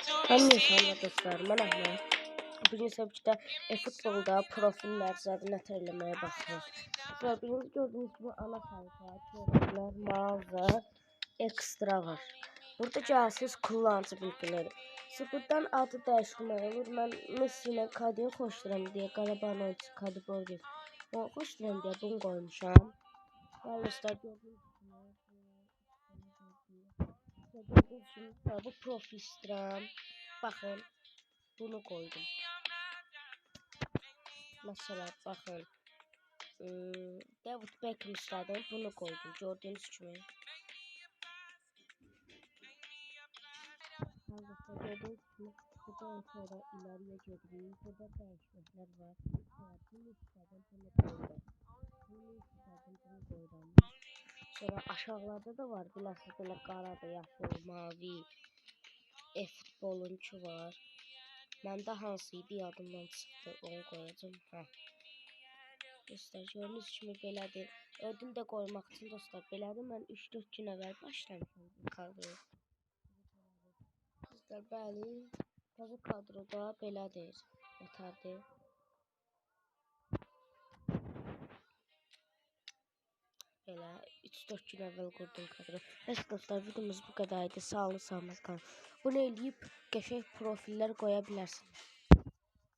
Hamıya salam dostlar, mən Əhməd. Bugün səbçdə futbolda profillər zadı nətər eləməyə baxırıq. Və birinci gördüyünüz bu ana sayfa, profillər, mağaza, ekstra var. Burada gəlsiz kullanıcı bilgiləri. Sıfırdan adı dəyişmək olur. Mən Messi ilə Kadini xoşlayıram deyə Qarabağın oyuncusu Kadi Borges. Onu xoşlayıram deyə bunu qoymuşam. Bəli dostlar, gördüyünüz kimi bu profil istirəm. Baxın, bunu koydum. Mesela bakın. David Beckham istedim. Bunu koydum. Gördüğünüz gibi. Gördüğünüz gibi. Buradan sonra ileriye gidiyoruz. Burada değişiklikler var. Evet, bunu istedim. Bunu koydum. Bunu istedim. Bunu koydum. Sonra aşağılarda da var. Bilhassa böyle qara, yaşıl, mavi. Futboluncu var. Məndə hansıydı yadımdan çıxdı. Onu koyacağım. Dostlar, gördüyünüz kimi belədir. Ödül də qoymaq üçün dostlar belədir. Mən 3-4 gün əvvəl başlamışam kadroya. Dostlar, bəli, təzə kadroda belədir. Nətərdir? Belə 3-4 gün əvvəl qurdum kadro. Bəs dostlar, videomuz bu qədər idi. Sağ olun, salamat qalın. Bunu eləyib qəşəng profillər qoya bilərsiniz.